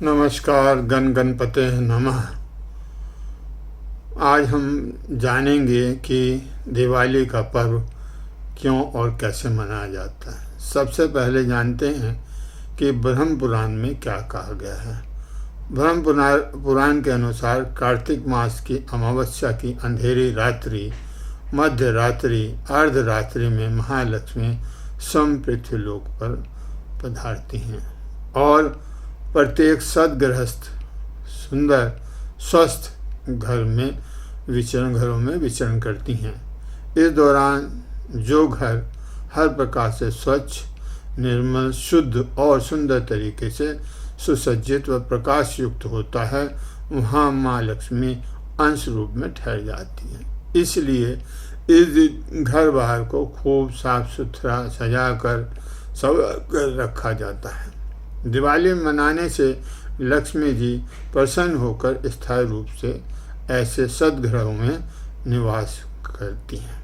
नमस्कार। गण गणपते नमः। आज हम जानेंगे कि दिवाली का पर्व क्यों और कैसे मनाया जाता है। सबसे पहले जानते हैं कि ब्रह्म पुराण में क्या कहा गया है। ब्रह्म पुराण के अनुसार कार्तिक मास की अमावस्या की अंधेरी रात्रि, मध्य रात्रि, अर्धरात्रि में महालक्ष्मी स्वयं पृथ्वीलोक पर पधारती हैं और प्रत्येक सद्गृहस्थ सुंदर स्वस्थ घरों में विचरण करती हैं। इस दौरान जो घर हर प्रकार से स्वच्छ, निर्मल, शुद्ध और सुंदर तरीके से सुसज्जित व प्रकाश युक्त होता है, वहाँ माँ लक्ष्मी अंश रूप में ठहर जाती है। इसलिए इस दिन घर बाहर को खूब साफ सुथरा सजाकर रखा जाता है। दिवाली मनाने से लक्ष्मी जी प्रसन्न होकर स्थायी रूप से ऐसे सद्गृहों में निवास करती हैं।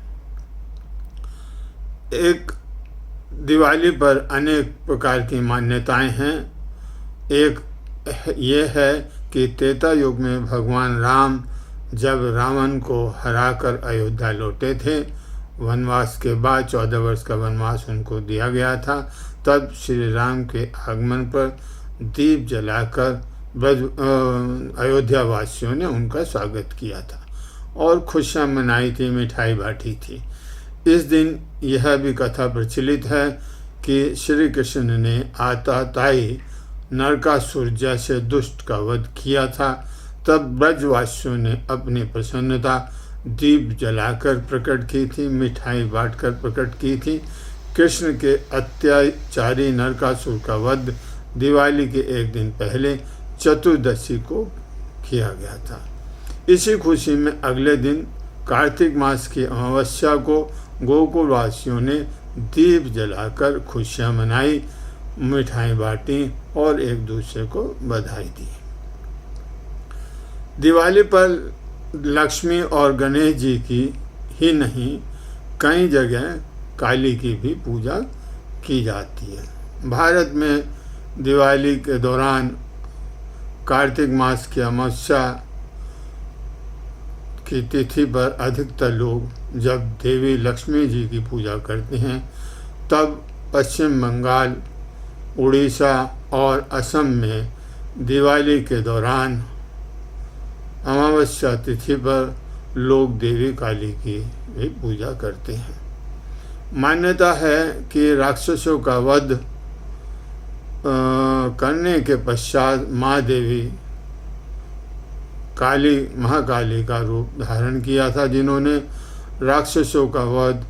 एक दिवाली पर अनेक प्रकार की मान्यताएं हैं। एक ये है कि त्रेता युग में भगवान राम जब रावण को हराकर अयोध्या लौटे थे, वनवास के बाद 14 वर्ष का वनवास उनको दिया गया था, तब श्री राम के आगमन पर दीप जलाकर अयोध्या वासियों ने उनका स्वागत किया था और खुशियाँ मनाई थी, मिठाई बांटी थी। इस दिन यह भी कथा प्रचलित है कि श्री कृष्ण ने आतताई नरकासुर जैसे दुष्ट का वध किया था। तब ब्रजवासियों ने अपनी प्रसन्नता दीप जलाकर प्रकट की थी, मिठाई बांटकर प्रकट की थी। कृष्ण के अत्याचारी नरकासुर का वध दिवाली के एक दिन पहले चतुर्दशी को किया गया था। इसी खुशी में अगले दिन कार्तिक मास की अमावस्या को गोकुलवासियों ने दीप जलाकर खुशियां मनाई, मिठाई बांटी और एक दूसरे को बधाई दी। दिवाली पर लक्ष्मी और गणेश जी की ही नहीं, कई जगह काली की भी पूजा की जाती है। भारत में दिवाली के दौरान कार्तिक मास की अमावस्या की तिथि पर अधिकतर लोग जब देवी लक्ष्मी जी की पूजा करते हैं, तब पश्चिम बंगाल, उड़ीसा और असम में दिवाली के दौरान अमावस्या तिथि पर लोग देवी काली की भी पूजा करते हैं। मान्यता है कि राक्षसों का वध करने के पश्चात माँ देवी काली महाकाली का रूप धारण किया था, जिन्होंने राक्षसों का वध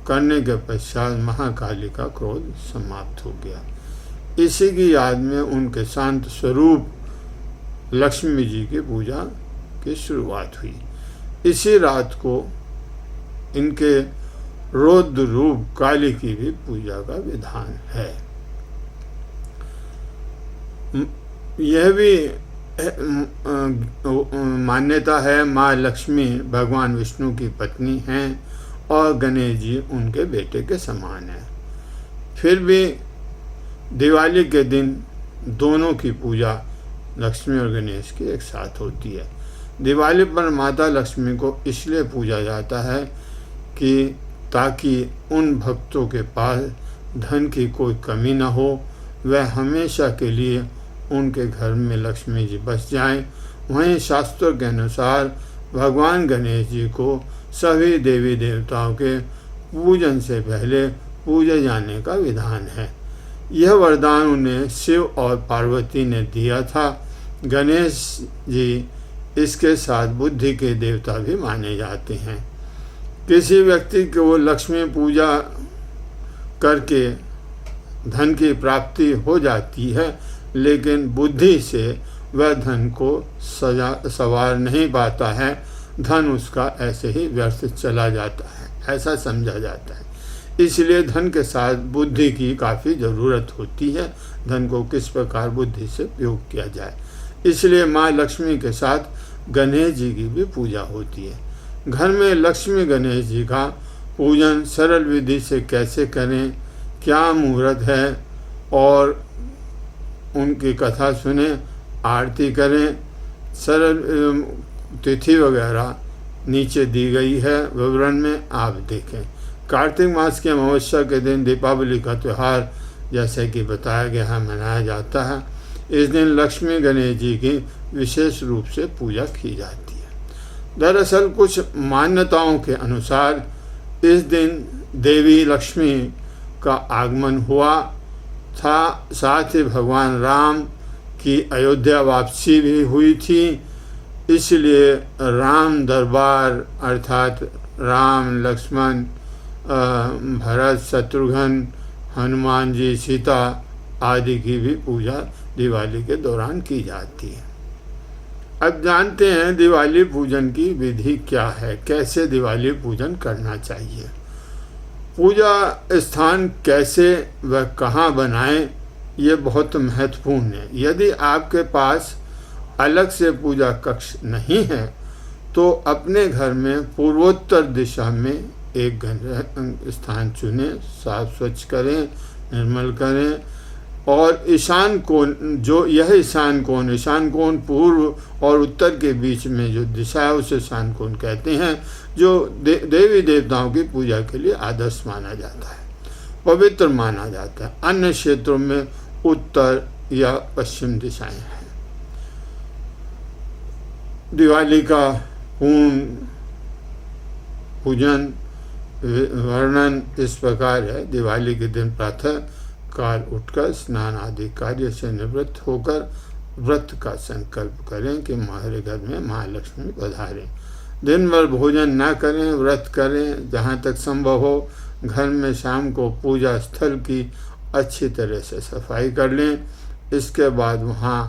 करने के पश्चात महाकाली का क्रोध समाप्त हो गया। इसी की याद में उनके शांत स्वरूप लक्ष्मी जी की पूजा की शुरुआत हुई। इसी रात को इनके रौद्र रूप काली की भी पूजा का विधान है। यह भी मान्यता है माँ लक्ष्मी भगवान विष्णु की पत्नी हैं और गणेश जी उनके बेटे के समान हैं। फिर भी दिवाली के दिन दोनों की पूजा लक्ष्मी और गणेश की एक साथ होती है। दिवाली पर माता लक्ष्मी को इसलिए पूजा जाता है कि ताकि उन भक्तों के पास धन की कोई कमी न हो, वह हमेशा के लिए उनके घर में लक्ष्मी जी बस जाएं। वहीं शास्त्रों के अनुसार भगवान गणेश जी को सभी देवी देवताओं के पूजन से पहले पूजे जाने का विधान है। यह वरदान उन्हें शिव और पार्वती ने दिया था। गणेश जी इसके साथ बुद्धि के देवता भी माने जाते हैं। किसी व्यक्ति को लक्ष्मी पूजा करके धन की प्राप्ति हो जाती है, लेकिन बुद्धि से वह धन को संवार नहीं पाता है। धन उसका ऐसे ही व्यर्थ चला जाता है, ऐसा समझा जाता है। इसलिए धन के साथ बुद्धि की काफ़ी ज़रूरत होती है। धन को किस प्रकार बुद्धि से उपयोग किया जाए, इसलिए माँ लक्ष्मी के साथ गणेश जी की भी पूजा होती है। घर में लक्ष्मी गणेश जी का पूजन सरल विधि से कैसे करें, क्या मुहूर्त है और उनकी कथा सुने, आरती करें। सरल तिथि वगैरह नीचे दी गई है विवरण में, आप देखें। कार्तिक मास के अमावस्या के दिन दीपावली का त्यौहार जैसे कि बताया गया है मनाया जाता है। इस दिन लक्ष्मी गणेश जी की विशेष रूप से पूजा की जाती है। दरअसल कुछ मान्यताओं के अनुसार इस दिन देवी लक्ष्मी का आगमन हुआ था, साथ ही भगवान राम की अयोध्या वापसी भी हुई थी। इसलिए राम दरबार अर्थात राम, लक्ष्मण, भरत, शत्रुघ्न, हनुमान जी, सीता आदि की भी पूजा दिवाली के दौरान की जाती है। अब जानते हैं दिवाली पूजन की विधि क्या है, कैसे दिवाली पूजन करना चाहिए। पूजा स्थान कैसे व कहाँ बनाएं, ये बहुत महत्वपूर्ण है। यदि आपके पास अलग से पूजा कक्ष नहीं है तो अपने घर में पूर्वोत्तर दिशा में एक स्थान चुनें, साफ स्वच्छ करें, निर्मल करें और ईशान कोण, जो यह ईशान कोण पूर्व और उत्तर के बीच में जो दिशा है उसे ईशान कोण कहते हैं, जो देवी देवताओं की पूजा के लिए आदर्श माना जाता है, पवित्र माना जाता है। अन्य क्षेत्रों में उत्तर या पश्चिम दिशाएं हैं। दिवाली का पूर्ण पूजन वर्णन इस प्रकार है। दिवाली के दिन प्रातः काल उठकर स्नान आदि कार्य से निवृत्त होकर व्रत का संकल्प करें कि हमारे घर में महालक्ष्मी पधारें। दिन भर भोजन न करें, व्रत करें। जहाँ तक संभव हो घर में शाम को पूजा स्थल की अच्छी तरह से सफाई कर लें। इसके बाद वहाँ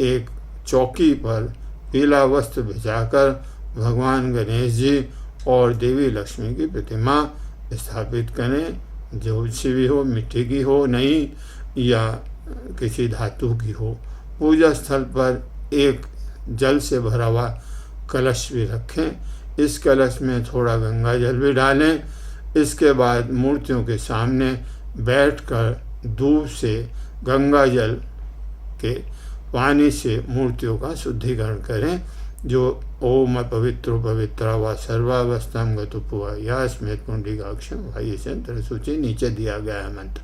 एक चौकी पर पीला वस्त्र बिछाकर भगवान गणेश जी और देवी लक्ष्मी की प्रतिमा स्थापित करें, जो सी भी हो, मिट्टी की हो, नहीं या किसी धातु की हो। पूजा स्थल पर एक जल से भरा हुआ कलश भी रखें। इस कलश में थोड़ा गंगा जल भी डालें। इसके बाद मूर्तियों के सामने बैठकर दूध से गंगा जल के पानी से मूर्तियों का शुद्धिकरण करें, जो ओम पवित्रो पवित्रा व सर्वावस्थाम गतुपुआ या स्मृत पुंडरीकाक्षम वायुचंद्र सूची नीचे दिया गया है मंत्र।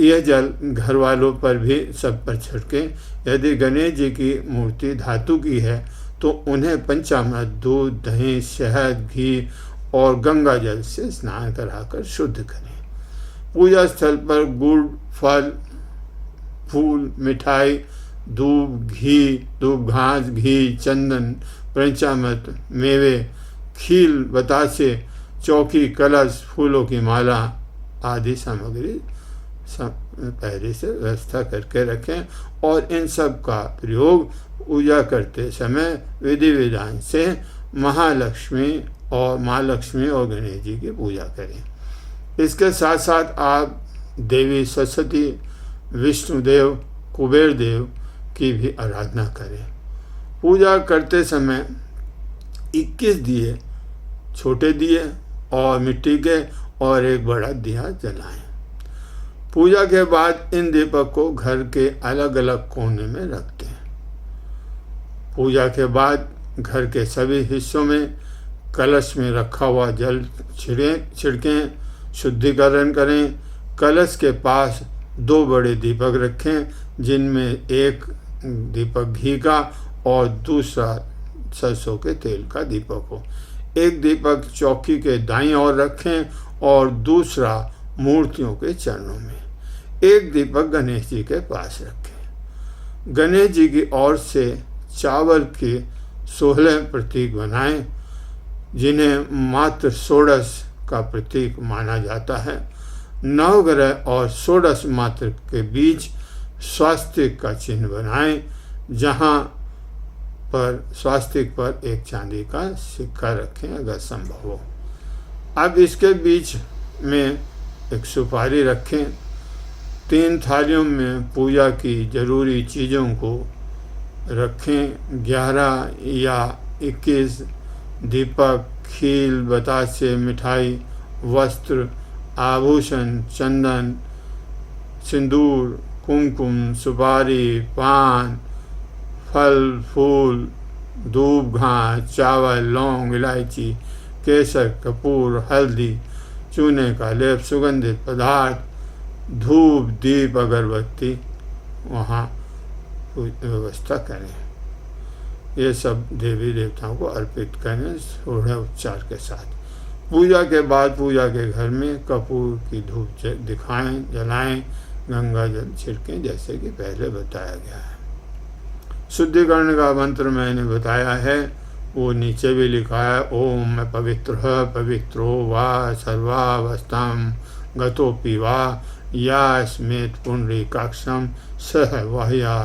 यह जल घर वालों पर भी सब पर छिड़कें। यदि गणेश जी की मूर्ति धातु की है तो उन्हें पंचामृत, दूध, दही, शहद, घी और गंगा जल से स्नान कराकर शुद्ध करें। पूजा स्थल पर गुड़, फल, फूल, मिठाई, दूब घास, घी, चंदन, पंचामृत, मेवे, खील, बतासे, चौकी, कलश, फूलों की माला आदि सामग्री पहले से व्यवस्था करके रखें और इन सब का प्रयोग पूजा करते समय विधि विधान से महालक्ष्मी और माँ लक्ष्मी और गणेश जी की पूजा करें। इसके साथ साथ आप देवी सरस्वती, विष्णुदेव, कुबेर देव की भी आराधना करें। पूजा करते समय 21 दिए, छोटे दिए और मिट्टी के और एक बड़ा दिया जलाएं। पूजा के बाद इन दीपक को घर के अलग अलग कोने में रखते हैं। पूजा के बाद घर के सभी हिस्सों में कलश में रखा हुआ जल छिड़कें, शुद्धिकरण करें। कलश के पास 2 बड़े दीपक रखें, जिनमें एक दीपक घी का और दूसरा सरसों के तेल का दीपक हो। एक दीपक चौकी के दाईं ओर रखें और दूसरा मूर्तियों के चरणों में। एक दीपक गणेश जी के पास रखें। गणेश जी की ओर से चावल के 16 प्रतीक बनाएं, जिन्हें मात्र षोडश का प्रतीक माना जाता है। नवग्रह और षोडश मात्र के बीच स्वास्तिक का चिन्ह बनाएं, जहां पर स्वास्तिक पर एक चांदी का सिक्का रखें अगर संभव हो। अब इसके बीच में एक सुपारी रखें। 3 थालियों में पूजा की जरूरी चीज़ों को रखें। 11 या 21 दीपक, खील, बतासे, मिठाई, वस्त्र, आभूषण, चंदन, सिंदूर, कुमकुम, सुपारी, पान, फल फूल, दूब घास, चावल, लौंग, इलायची, केसर, कपूर, हल्दी, चूने का लेप, सुगंधित पदार्थ, धूप, दीप, अगरबत्ती वहाँ व्यवस्था करें। ये सब देवी देवताओं को अर्पित करें थोड़े उपचार के साथ। पूजा के बाद पूजा के घर में कपूर की धूप दिखाएं, जलाएं, गंगा जल छिड़कें, जैसे कि पहले बताया गया है। शुद्धिकरण का मंत्र मैंने बताया है, वो नीचे भी लिखा है। ओम पवित्रः पवित्रो वा सर्वावस्थां गतोऽपि वा या स्मेत पुंडरीकाक्षं सह वाह्या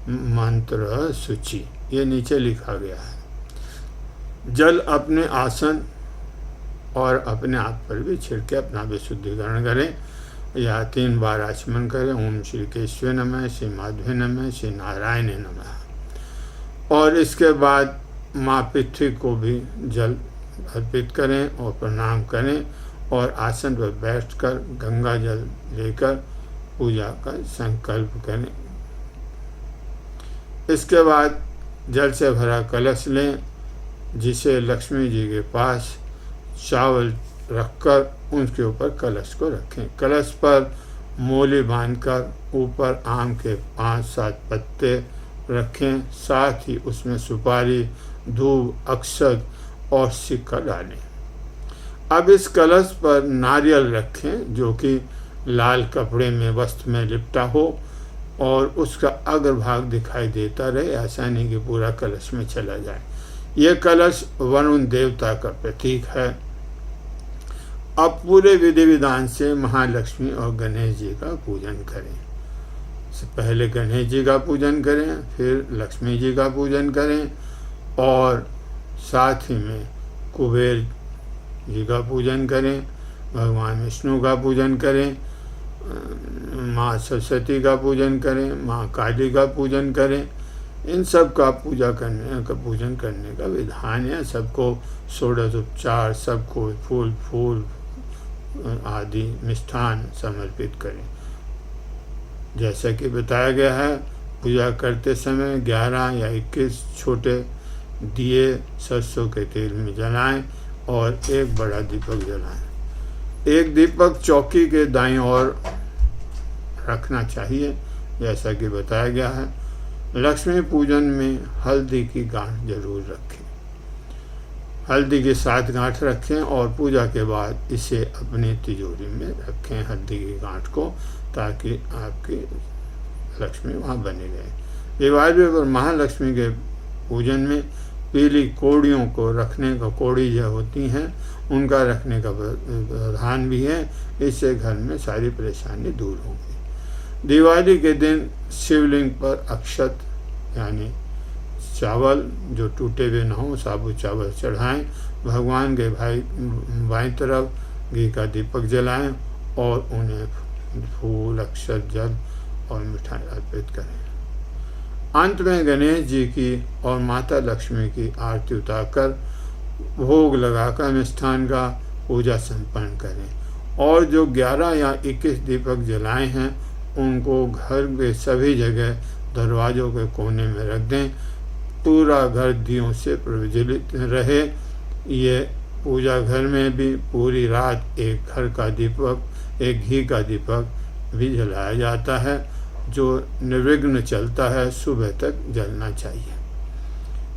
मंत्र सूची, ये नीचे लिखा गया है। जल अपने आसन और अपने आप पर भी छिड़के अपना विशुद्धिकरण करें, या 3 बार आचमन करें। ओम श्री केशवे नमः, श्री माधवे नमः, श्री नारायण नमः। और इसके बाद माँ पृथ्वी को भी जल अर्पित करें और प्रणाम करें, और आसन पर बैठकर गंगा जल लेकर पूजा का संकल्प करें। इसके बाद जल से भरा कलश लें, जिसे लक्ष्मी जी के पास चावल रखकर उसके ऊपर कलश को रखें। कलश पर मोली बांधकर ऊपर आम के 5-7 पत्ते रखें, साथ ही उसमें सुपारी, धूप, अक्षत और सिक्का डालें। अब इस कलश पर नारियल रखें, जो कि लाल कपड़े में वस्त्र में लिपटा हो और उसका अग्रभाग दिखाई देता रहे, ऐसा नहीं कि पूरा कलश में चला जाए। यह कलश वरुण देवता का प्रतीक है। अब पूरे विधि विधान से महालक्ष्मी और गणेश जी का पूजन करें। पहले गणेश जी का पूजन करें, फिर लक्ष्मी जी का पूजन करें, और साथ ही में कुबेर जी का पूजन करें, भगवान विष्णु का पूजन करें, माँ सरस्वती का पूजन करें, माँ काली का पूजन करें। इन सब का पूजन करने का विधान है। सबको षोडशोपचार, सबको फूल आदि मिष्ठान समर्पित करें। जैसा कि बताया गया है, पूजा करते समय 11 या 21 छोटे दिए सरसों के तेल में जलाएं और एक बड़ा दीपक जलाएं। एक दीपक चौकी के दाईं ओर रखना चाहिए, जैसा कि बताया गया है। लक्ष्मी पूजन में हल्दी की गांठ जरूर रखें। हल्दी के 7 गांठ रखें और पूजा के बाद इसे अपनी तिजोरी में रखें, हल्दी की गांठ को, ताकि आपकी लक्ष्मी वहाँ बनी रहे। दिवाली पर महालक्ष्मी के पूजन में पीली कोड़ियों को रखने का, कोड़ी जो होती हैं उनका रखने का विधान भी है। इससे घर में सारी परेशानी दूर होगी। दिवाली के दिन शिवलिंग पर अक्षत यानी चावल जो टूटे हुए न हो, साबुत चावल चढ़ाएं। भगवान के बाईं तरफ घी का दीपक जलाएं और उन्हें फूल, अक्षत, जल और मिठाई अर्पित करें। अंत में गणेश जी की और माता लक्ष्मी की आरती उतारकर भोग लगाकर मिष्ठान का पूजा संपन्न करें। और जो 11 या 21 दीपक जलाए हैं उनको घर के सभी जगह दरवाज़ों के कोने में रख दें। पूरा घर दियों से प्रज्वलित रहे। ये पूजा घर में भी पूरी रात एक घर का दीपक, एक घी का दीपक भी जलाया जाता है, जो निर्विघ्न चलता है, सुबह तक जलना चाहिए।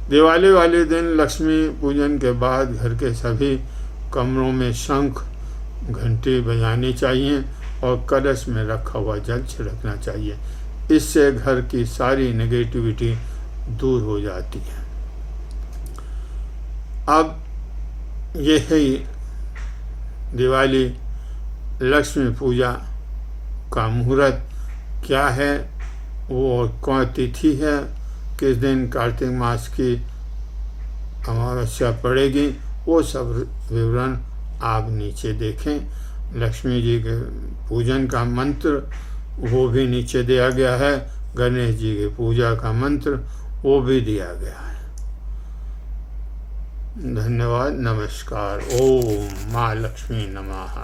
दिवाली वाले दिन लक्ष्मी पूजन के बाद घर के सभी कमरों में शंख घंटी बजानी चाहिए और कलश में रखा हुआ जल छिड़कना चाहिए। इससे घर की सारी नेगेटिविटी दूर हो जाती है। अब यही दिवाली लक्ष्मी पूजा का मुहूर्त क्या है, वो कौन तिथि है, किस दिन कार्तिक मास की अमावस्या पड़ेगी, वो सब विवरण आप नीचे देखें। लक्ष्मी जी के पूजन का मंत्र वो भी नीचे दिया गया है। गणेश जी की पूजा का मंत्र वो भी दिया गया है। धन्यवाद, नमस्कार। ओम माँ लक्ष्मी नमः।